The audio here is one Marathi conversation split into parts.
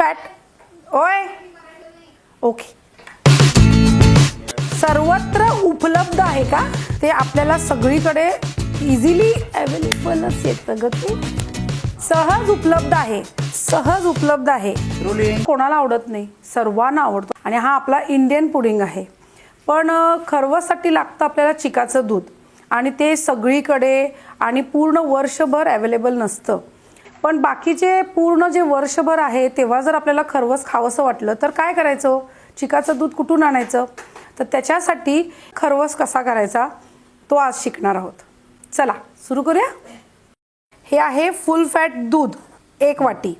फॅट ओय ओके सर्वत्र उपलब्ध आहे का ते आपल्याला सगळीकडे इझिली अवेलेबलच येतं ग ते सहज उपलब्ध आहे सहज उपलब्ध आहे कोणाला आवडत नाही सर्वांना आवडतो आणि हा आपला इंडियन पुडिंग आहे पण खरवससाठी लागतं आपल्याला चिकाचं दूध आणि ते सगळीकडे आणि पूर्ण वर्षभर अवेलेबल नसतं पण बाकीचे पूर्ण जे वर्षभर आहे तेव्हा जर आपल्याला खरवस खावंसं वाटलं तर काय करायचं चिकाचं दूध कुठून आणायचं तर त्याच्यासाठी खरवस कसा करायचा तो आज शिकणार आहोत चला सुरू करूया हे आहे फुल फॅट दूध 1 वाटी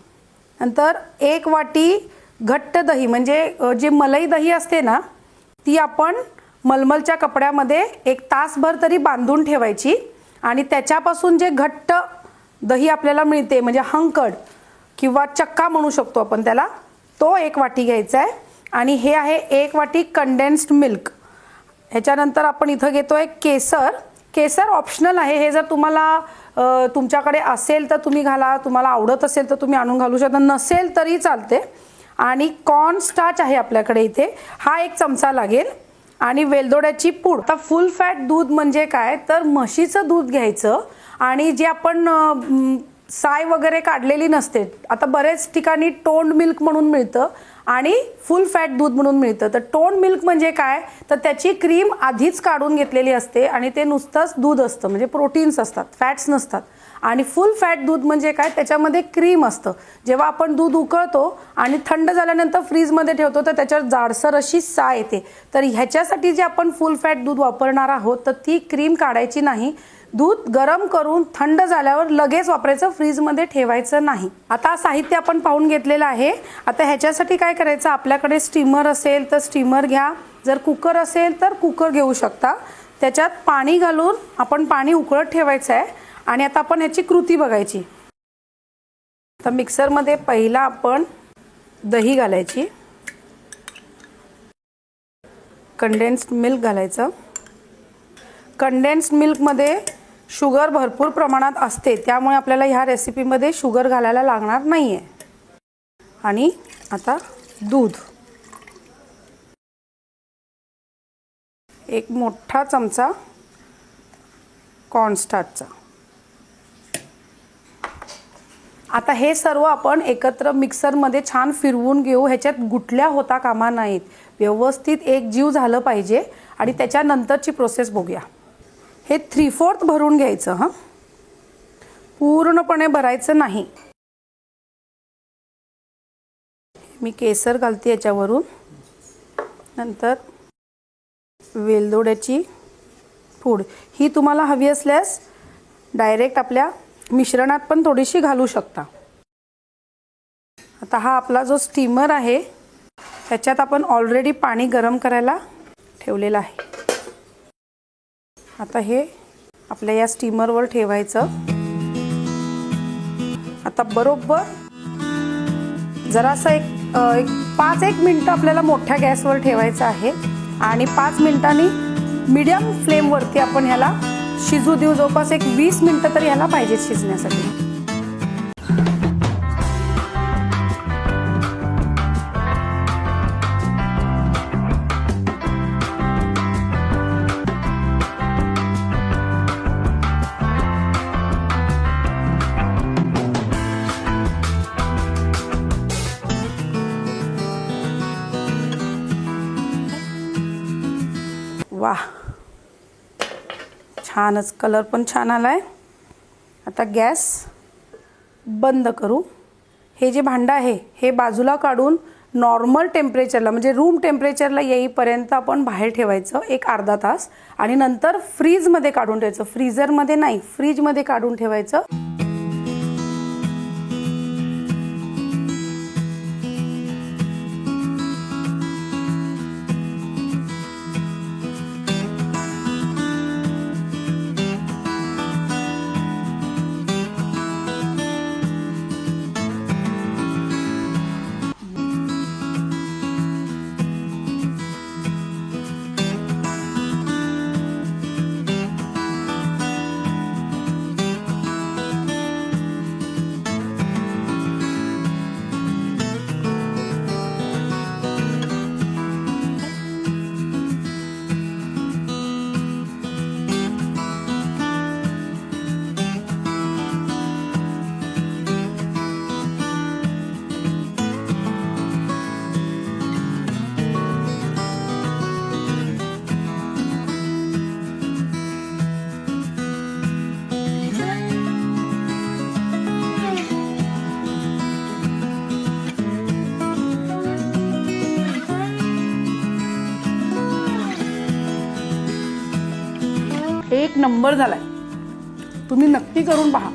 नंतर 1 वाटी घट्ट दही म्हणजे जे मलाई दही असते ना ती आपण मलमलच्या कपड्यामध्ये 1 तासभर तरी बांधून ठेवायची आणि त्याच्यापासून जे घट्ट दही आपल्याला मिळते म्हणजे हंकड किंवा चक्का म्हणू शकतो आपण त्याला तो 1 वाटी घ्यायचा आहे आणि हे आहे 1 वाटी कंडेन्स्ड मिल्क ह्याच्यानंतर आपण इथं घेतोय केसर केसर ऑप्शनल आहे हे जर तुम्हाला तुमच्याकडे असेल तर तुम्ही घाला तुम्हाला आवडत असेल तर तुम्ही आणून घालू शकता नसेल तरी चालते आणि कॉर्न स्टार्च आहे आपल्याकडे इथे हा 1 चमचा लागेल आणि वेलदोड्याची पूड आता फुल फॅट दूध म्हणजे काय तर म्हशीचं दूध घ्यायचं आणि जे आपण साय वगैरे काढलेली नसते आता बरेच ठिकाणी टोंड मिल्क म्हणून मिळतं आणि फुल फॅट दूध म्हणून मिळतं तर टोंड मिल्क म्हणजे काय तर त्याची क्रीम आधीच काढून घेतलेली असते आणि ते नुसतंच दूध असतं म्हणजे प्रोटीन्स असतात फॅट्स नसतात आणि फुल फॅट दूध म्हणजे काय त्याच्यामध्ये क्रीम असतं जेव्हा आपण दूध उकळतो आणि थंड झाल्यानंतर फ्रीजमध्ये ठेवतो तर त्याच्यावर जाडसर अशी साय येते तर ह्याच्यासाठी जे आपण फुल फॅट दूध वापरणार आहोत तर ती क्रीम काढायची नाही दूध गरम करून थंड झाल्यावर लगेच वापरायचं फ्रीजमध्ये ठेवायचं नाही आता साहित्य आपण पाहून घेतलेलं आहे आता ह्याच्यासाठी काय करायचं आपल्याकडे स्टीमर असेल तर स्टीमर घ्या जर कुकर असेल तर कुकर घेऊ शकता त्याच्यात पाणी घालून आपण पाणी उकळत ठेवायचं आहे आणि आता आपण ह्याची कृती बघायची तर मिक्सरमध्ये पहिला आपण दही घालायची कंडेन्स्ड मिल्क घालायचं कंडेन्स्ड मिल्कमध्ये शुगर भरपूर प्रमाणात असते त्यामुळे आपल्याला ह्या रेसिपीमध्ये शुगर घालायला लागणार नाही आहे आणि आता दूध 1 मोठा चमचा कॉर्नस्टार्चचा आता हे सर्व आपण एकत्र मिक्सरमध्ये छान फिरवून घेऊ ह्याच्यात गुठल्या होता कामा नाहीत व्यवस्थित एक जीव झालं पाहिजे आणि त्याच्यानंतरची प्रोसेस बघूया हे 3/4 भरून घ्यायचं हां पूर्णपणे भरायचं नाही मी केसर घालते याच्यावरून नंतर वेलदोड्याची पूड ही तुम्हाला हवी असल्यास डायरेक्ट आपल्या मिश्रणात पण थोडीशी घालू शकता आता हा आपला जो स्टीमर आहे त्याच्यात आपण ऑलरेडी पाणी गरम करायला ठेवलेलं आहे आता हे आपल्या या स्टीमरवर ठेवायचं आता बरोबर जरासं एक 5-1 मिनिटं आपल्याला मोठ्या गॅसवर ठेवायचं आहे आणि 5 मिनिटांनी मीडियम फ्लेमवरती आपण ह्याला शिजू देऊ जवळपास एक 20 मिनिटं तरी ह्याला पाहिजे शिजण्यासाठी वाह छानच कलर पण छान आलाय आता गॅस बंद करू हे जे भांडं आहे हे बाजूला काढून नॉर्मल टेम्परेचरला म्हणजे रूम टेम्परेचरला येईपर्यंत आपण बाहेर ठेवायचं एक अर्धा तास आणि नंतर फ्रीजमध्ये काढून ठेवायचं फ्रीझरमध्ये नाही फ्रीजमध्ये काढून ठेवायचं एक नंबर झालाय, तुम्ही नक्की करून पहा.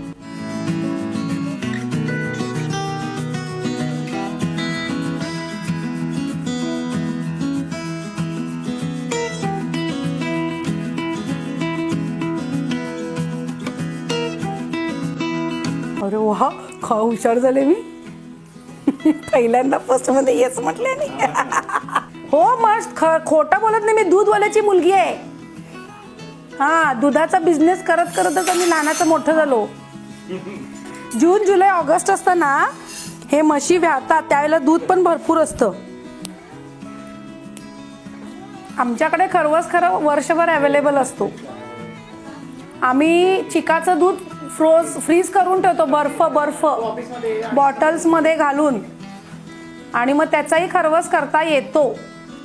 अरे वा, हुशार झाले मी. पहिल्यांदा फर्स्ट मध्ये येस म्हटले नाही. हो मस्त, खोटं बोलत नाही मी. दूधवाल्याची मुलगी आहे. हा, दुधाचा बिझनेस करत करतच मी लहानाचं मोठं झालो. जून जुलै ऑगस्ट असतं ना, हे म्हशी व्यातात त्यावेळेला दूध पण भरपूर असतं. आमच्याकडे खरवस खरं वर्षभर अवेलेबल असतो. आम्ही चिकाचं दूध फ्रीज करून ठेवतो, बर्फ बॉटल्स मध्ये घालून, आणि मग त्याचाही खरवस करता येतो.